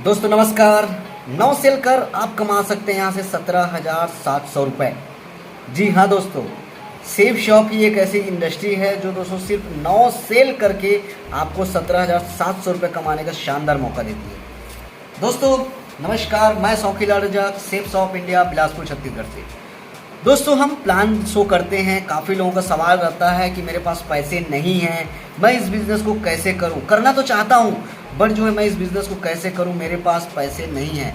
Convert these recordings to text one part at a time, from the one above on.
दोस्तों नमस्कार। 9 सेल कर आप कमा सकते हैं यहाँ से 17,700 रुपये। जी हाँ दोस्तों, सेफ शॉप ही एक ऐसी इंडस्ट्री है जो दोस्तों सिर्फ 9 सेल करके आपको 17,700 रुपये कमाने का शानदार मौका देती है। दोस्तों नमस्कार, मैं Shaukila Razak, safe shop India, Bilaspur Chhattisgarh से। दोस्तों हम प्लान शो करते हैं, काफ़ी लोगों का सवाल रहता है कि मेरे पास पैसे नहीं हैं, मैं इस बिज़नेस को कैसे करूं। करना तो चाहता हूं बट जो है मैं इस बिज़नेस को कैसे करूं, मेरे पास पैसे नहीं हैं।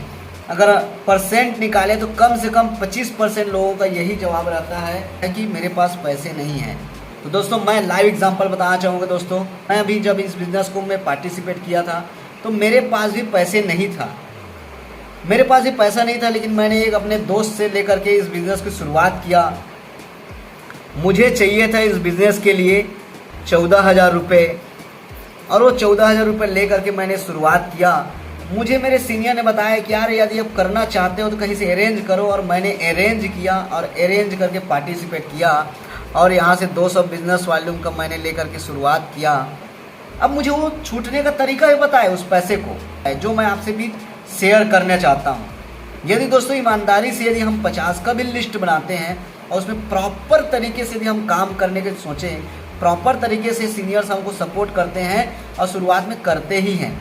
अगर परसेंट निकाले तो कम से कम 25% लोगों का यही जवाब रहता है कि मेरे पास पैसे नहीं हैं। तो दोस्तों मैं लाइव एग्जांपल बताना चाहूँगा। दोस्तों मैं अभी जब इस बिज़नेस को मैं पार्टिसिपेट किया था तो मेरे पास भी पैसे नहीं था, मेरे पास भी पैसा नहीं था, लेकिन मैंने एक अपने दोस्त से लेकर के इस बिज़नेस की शुरुआत किया। मुझे चाहिए था इस बिज़नेस के लिए 14,000 रुपये और वो 14,000 रुपये ले करके मैंने शुरुआत किया। मुझे मेरे सीनियर ने बताया कि यार यदि आप करना चाहते हो तो कहीं से अरेंज करो, और मैंने अरेंज किया और अरेंज करके पार्टिसिपेट किया और यहाँ से 200 बिजनेस वॉल्यूम का मैंने लेकर के शुरुआत किया। अब मुझे वो छूटने का तरीका भी पता है, उस पैसे को जो मैं आपसे भी शेयर करना चाहता हूँ। यदि दोस्तों ईमानदारी से यदि हम 50 का भी लिस्ट बनाते हैं और उसमें प्रॉपर तरीके से यदि हम काम करने के सोचें, प्रॉपर तरीके से सीनियर्स हमको सपोर्ट करते हैं और शुरुआत में करते ही हैं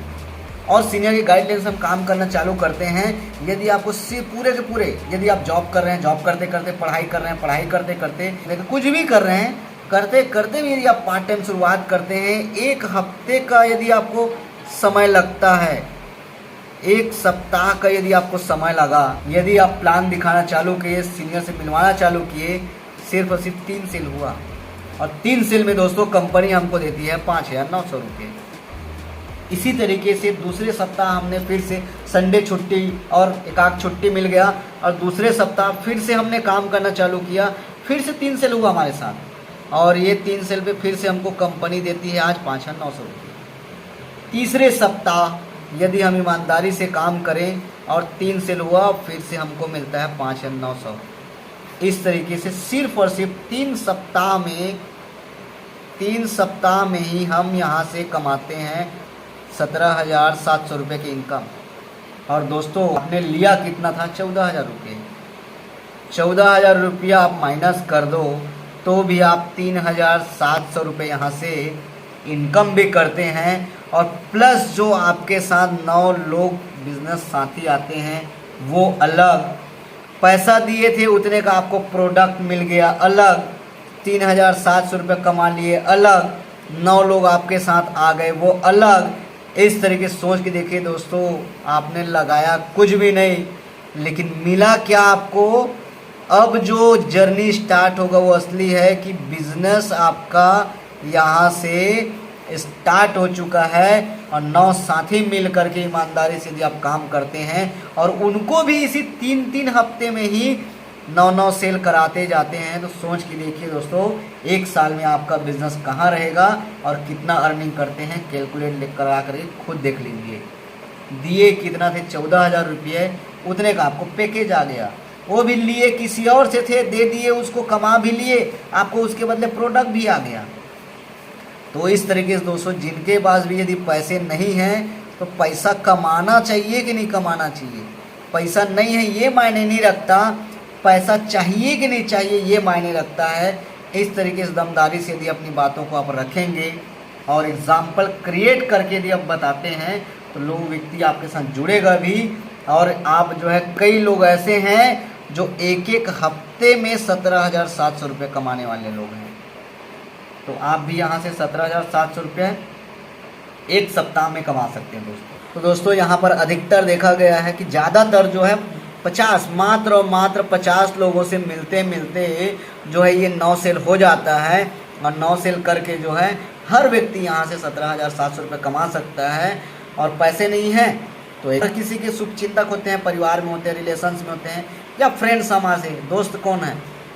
और सीनियर की गाइडलाइन से हम काम करना चालू करते हैं। यदि आपको पूरे के पूरे, यदि आप जॉब कर रहे हैं, जॉब करते करते पढ़ाई कर रहे हैं, पढ़ाई करते करते कुछ भी कर रहे हैं, करते करते भी यदि आप पार्ट टाइम शुरुआत करते हैं, एक हफ्ते का यदि आपको समय लगता है, एक सप्ताह का यदि आपको समय लगा, यदि आप प्लान दिखाना चालू किए, सीनियर से मिलवाना चालू किए, सिर्फ और सिर्फ 3 सेल हुआ और 3 सेल में दोस्तों कंपनी हमको देती है 5,900 रुपये। इसी तरीके से दूसरे सप्ताह हमने फिर से संडे छुट्टी और एक आध छुट्टी मिल गया और दूसरे सप्ताह फिर से हमने काम करना चालू किया, फिर से 3 सेल हुआ हमारे साथ और ये 3 सेल पे फिर से हमको कंपनी देती है आज 5,900 रुपये। तीसरे सप्ताह यदि हम ईमानदारी से काम करें और 3 सेल हुआ, फिर से हमको मिलता है 5,900। इस तरीके से सिर्फ और सिर्फ 3 सप्ताह में ही हम यहाँ से कमाते हैं 17,700 रुपये की इनकम। और दोस्तों आपने लिया कितना था? 14,000 रुपये। 14,000 रुपया आप माइनस कर दो तो भी आप 3,700 रुपये यहाँ से इनकम भी करते हैं और प्लस जो आपके साथ 9 लोग बिजनेस साथी आते हैं वो अलग, पैसा दिए थे उतने का आपको प्रोडक्ट मिल गया अलग, 3,700 रुपये कमा लिए अलग, 9 लोग आपके साथ आ गए वो अलग। इस तरीके से सोच के देखिए दोस्तों, आपने लगाया कुछ भी नहीं लेकिन मिला क्या आपको? अब जो जर्नी स्टार्ट होगा वो असली है कि बिजनेस आपका यहाँ से स्टार्ट हो चुका है और 9 साथी मिल करके ईमानदारी से यदि आप काम करते हैं और उनको भी इसी 3-3 हफ्ते में ही 9 सेल कराते जाते हैं, तो सोच के देखिए दोस्तों 1 साल में आपका बिजनेस कहाँ रहेगा और कितना अर्निंग करते हैं, कैलकुलेट करा कर खुद देख लीजिए। दिए कितना थे? 14,000 रुपये, उतने का आपको पैकेज आ गया। वो भी लिए किसी और से थे, दे दिए उसको, कमा भी लिए, आपको उसके बदले प्रोडक्ट भी आ गया। तो इस तरीके से दोस्तों जिनके पास भी यदि पैसे नहीं हैं तो पैसा कमाना चाहिए कि नहीं कमाना चाहिए? पैसा नहीं है ये मायने नहीं रखता, पैसा चाहिए कि नहीं चाहिए ये मायने रखता है। इस तरीके से दमदारी से यदि अपनी बातों को आप रखेंगे और एग्जाम्पल क्रिएट करके यदि आप बताते हैं तो लोग व्यक्ति आपके साथ जुड़ेगा भी। और आप जो है कई लोग ऐसे हैं जो एक हफ्ते में 17,700 रुपये कमाने वाले लोग हैं, तो आप भी यहाँ से 17,700 रुपये 1 सप्ताह में कमा सकते हैं दोस्तों। तो दोस्तों यहाँ पर अधिकतर देखा गया है कि ज़्यादातर जो है 50, मात्र और मात्र 50 लोगों से मिलते मिलते जो है ये 9 सेल हो जाता है और 9 सेल करके जो है हर व्यक्ति यहाँ से 17,700 रुपये कमा सकता है। और पैसे नहीं हैं तो एक किसी के शुभ चिंतक होते हैं, परिवार में होते हैं, रिलेशंस में होते हैं या फ्रेंड्स हमारे। दोस्त कौन है?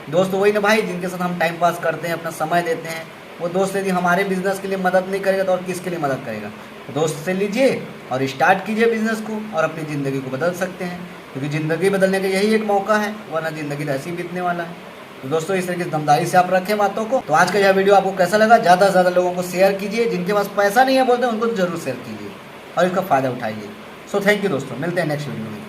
दोस्त वही ना भाई जिनके साथ हम टाइम पास करते हैं, अपना समय देते हैं। वो दोस्त यदि हमारे बिजनेस के लिए मदद नहीं करेगा तो और किसके लिए मदद करेगा? तो दोस्त से लीजिए और स्टार्ट कीजिए बिजनेस को और अपनी ज़िंदगी को बदल सकते हैं, क्योंकि ज़िंदगी बदलने का यही एक मौका है, वरना ज़िंदगी तो ऐसी बीतने वाला है। तो दोस्तों इस तरीके से दमदारी से आप रखें बातों को। तो आज का यह वीडियो आपको कैसा लगा? ज़्यादा से ज़्यादा लोगों को शेयर कीजिए, जिनके पास पैसा नहीं है बोलते हैं उनको जरूर शेयर कीजिए और इसका फ़ायदा उठाइए। सो थैंक यू दोस्तों, मिलते हैं नेक्स्ट वीडियो में।